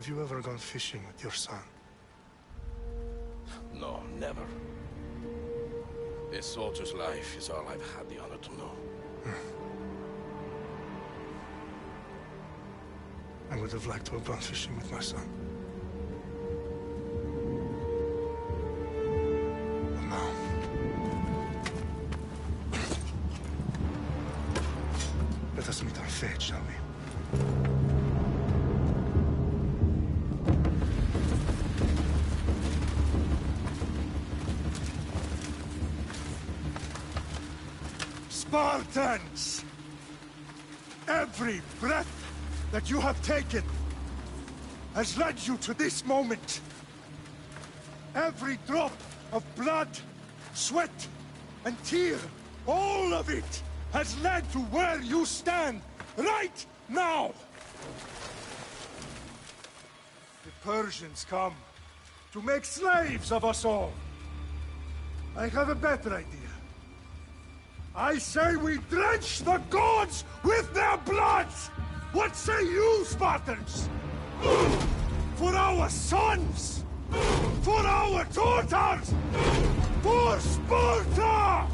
Have you ever gone fishing with your son? No, never. A soldier's life is all I've had the honor to know. I would have liked to have gone fishing with my son. But now... Let us meet our fate, shall we? Spartans! Every breath that you have taken has led you to this moment. Every drop of blood, sweat, and tear, all of it has led to where you stand right now. The Persians come to make slaves of us all. I have a better idea. I say we drench the gods with their blood! What say you, Spartans? For our sons! For our daughters! For Sparta!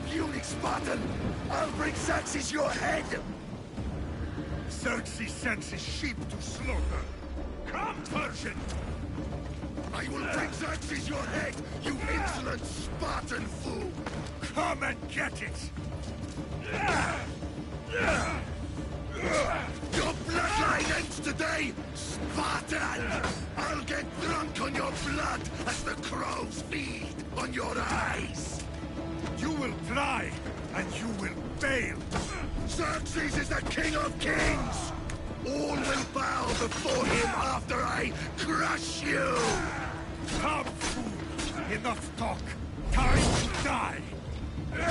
Puny Spartan! I'll bring Xerxes your head! Xerxes sends his sheep to slaughter. Come, Persian! I will bring Xerxes your head, you insolent Spartan fool! Come and get it! Your bloodline ends today, Spartan! I'll get drunk on your blood as the crows feed on your eyes! You will try, and you will fail! Xerxes is the king of kings! All will bow before him after I crush you! Come, fool! Enough talk! Time to die!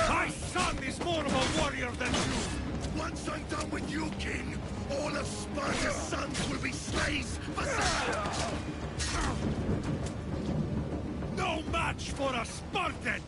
My son is more of a warrior than you! Once I'm done with you, king, all of Sparta's sons will be slaves for no match for a Spartan!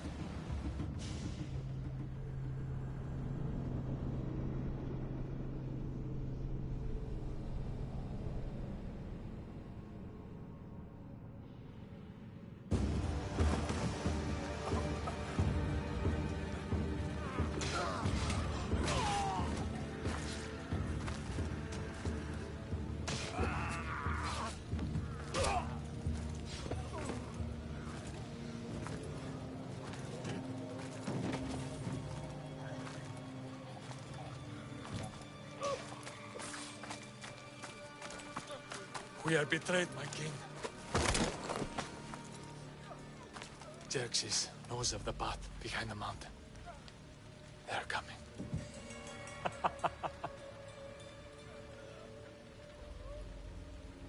We are betrayed, my king. Xerxes knows of the path behind the mountain. They're coming.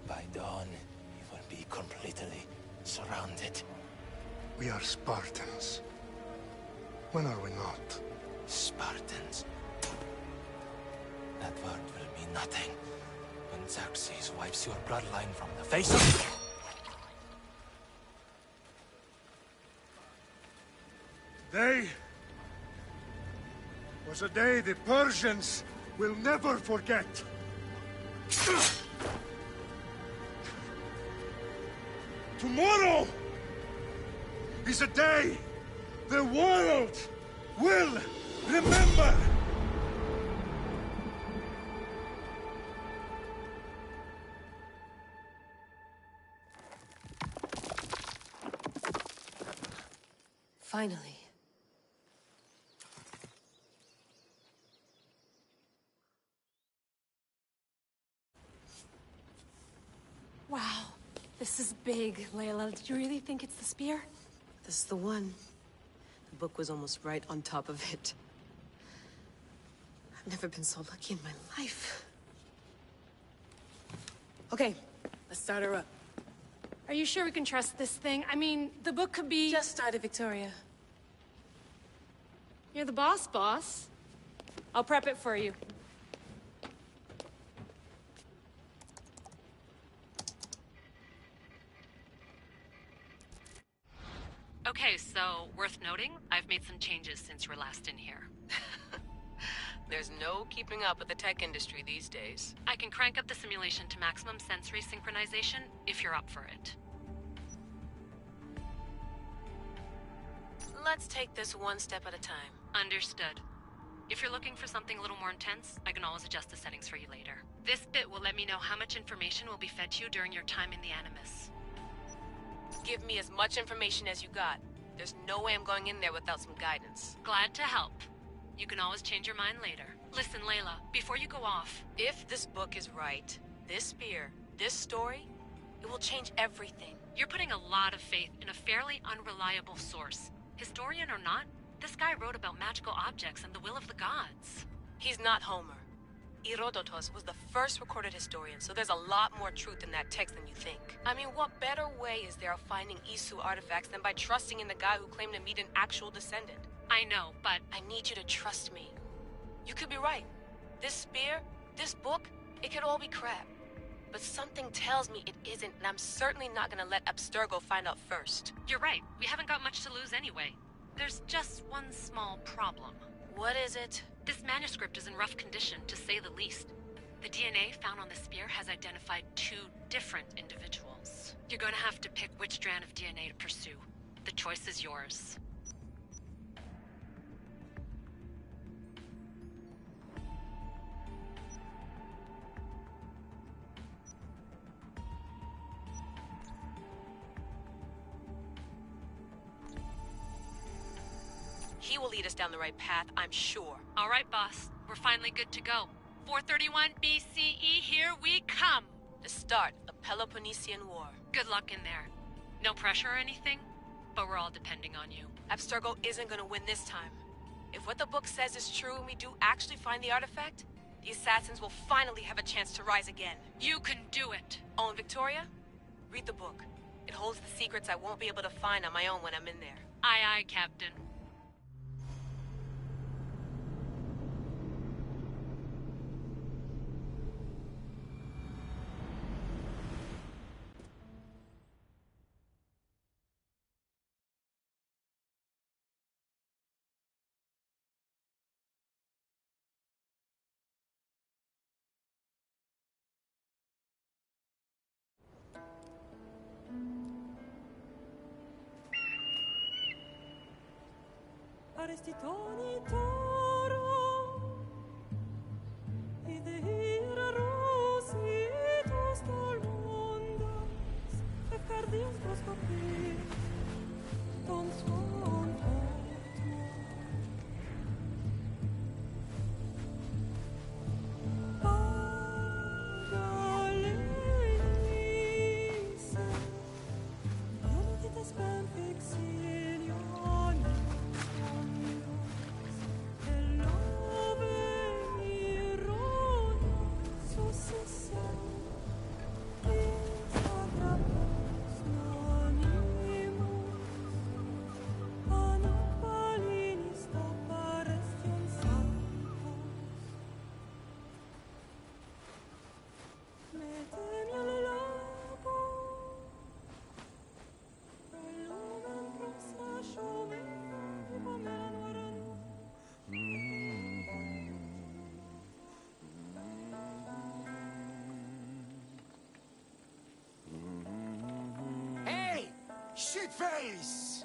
By dawn, we will be completely surrounded. We are Spartans. When are we not? Spartans. That word will mean nothing when Xerxes wipes your bloodline from the face of... Day was a day the Persians will never forget. Tomorrow is a day the world will remember. Finally. Wow, this is big, Layla. Did you really think it's the spear? This is the one. The book was almost right on top of it. I've never been so lucky in my life. Okay, let's start her up. Are you sure we can trust this thing? I mean, the book could be... Just started, Victoria. You're the boss. I'll prep it for you. Okay, so worth noting, I've made some changes since you were last in here. There's no keeping up with the tech industry these days. I can crank up the simulation to maximum sensory synchronization if you're up for it. Let's take this one step at a time. Understood. If you're looking for something a little more intense, I can always adjust the settings for you later. This bit will let me know how much information will be fed to you during your time in the Animus. Give me as much information as you got. There's no way I'm going in there without some guidance. Glad to help. You can always change your mind later. Listen, Layla, before you go off... If this book is right, this spear, this story, it will change everything. You're putting a lot of faith in a fairly unreliable source. Historian or not, this guy wrote about magical objects and the will of the gods. He's not Homer. Herodotus was the first recorded historian, so there's a lot more truth in that text than you think. I mean, what better way is there of finding Isu artifacts than by trusting in the guy who claimed to meet an actual descendant? I know, but... I need you to trust me. You could be right. This spear, this book, it could all be crap. But something tells me it isn't, and I'm certainly not gonna let Abstergo find out first. You're right. We haven't got much to lose anyway. There's just one small problem. What is it? This manuscript is in rough condition, to say the least. The DNA found on the spear has identified 2 different individuals. You're gonna have to pick which strand of DNA to pursue. The choice is yours. He will lead us down the right path, I'm sure. All right, boss. We're finally good to go. 431 BCE, here we come! The start of the Peloponnesian War. Good luck in there. No pressure or anything, but we're all depending on you. Abstergo isn't gonna win this time. If what the book says is true and we do actually find the artifact, the assassins will finally have a chance to rise again. You can do it! Oh, and Victoria? Read the book. It holds the secrets I won't be able to find on my own when I'm in there. Aye, aye, Captain. Arestitoni toro, ide ira rositos tolmondas, efcardias proscopir, ton son Shitface!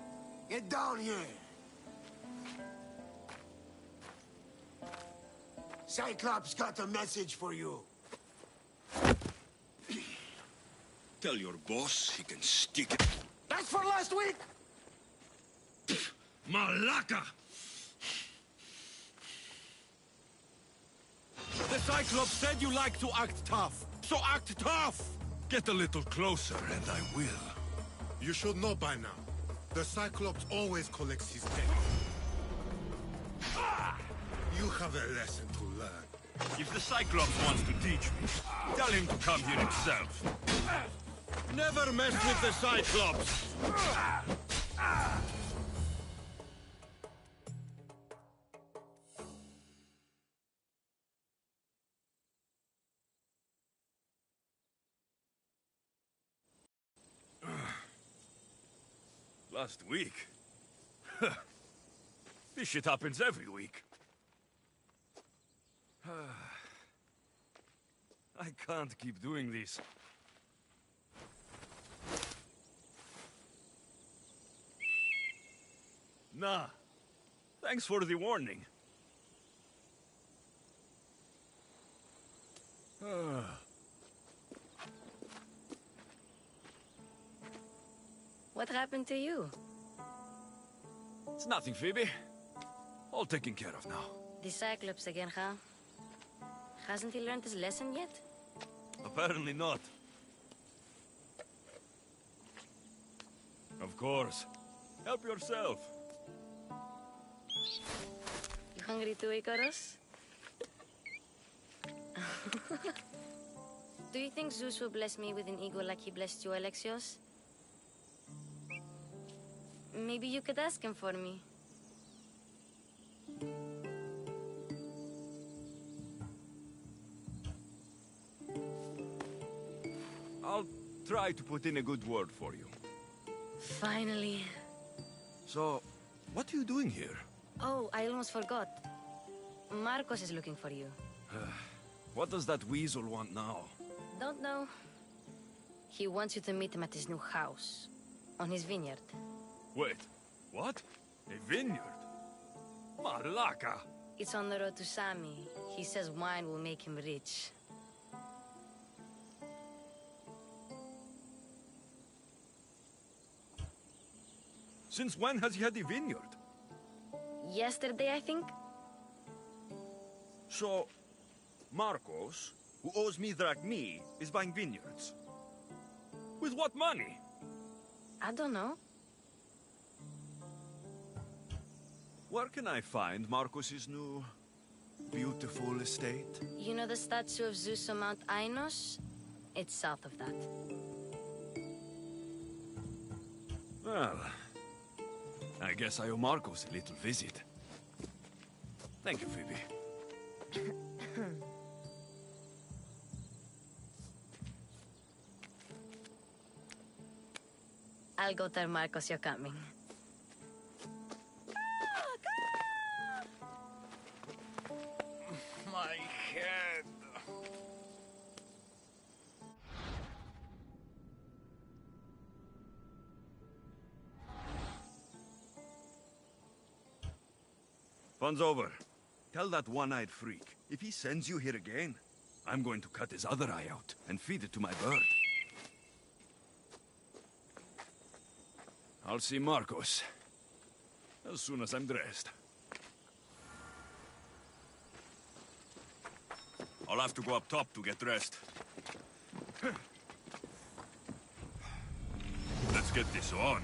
Get down here! Cyclops got a message for you. Tell your boss he can stick it. That's for last week! Malaka! The Cyclops said you like to act tough, so act tough! Get a little closer and I will. You should know by now. The Cyclops always collects his debt. You have a lesson to learn. If the Cyclops wants to teach me, tell him to come here himself. Never mess with the Cyclops! Last week? This shit happens every week. I can't keep doing this. Nah. Thanks for the warning. What happened to you? It's nothing, Phoebe. All taken care of now. The Cyclops again, huh? Hasn't he learned his lesson yet? Apparently not. Of course. Help yourself. You hungry too, Icarus? Do you think Zeus will bless me with an ego like he blessed you, Alexios? Maybe you could ask him for me. I'll try to put in a good word for you. Finally. So, what are you doing here? Oh, I almost forgot. Marcos is looking for you. What does that weasel want now? Don't know. He wants you to meet him at his new house. On his vineyard. Wait, what? A vineyard? Malaka! It's on the road to Sami. He says wine will make him rich. Since when has he had a vineyard? Yesterday, I think? So, Marcos, who owes me drachmi, is buying vineyards. With what money? I don't know. Where can I find Marcos's new, beautiful estate? You know the statue of Zeus on Mount Ainos? It's south of that. Well, I guess I owe Marcos a little visit. Thank you, Phoebe. I'll go tell Marcos you're coming. My head. Fun's over. Tell that one-eyed freak, if he sends you here again, I'm going to cut his other eye out and feed it to my bird. I'll see Marcos as soon as I'm dressed. I'll have to go up top to get dressed. Let's get this on.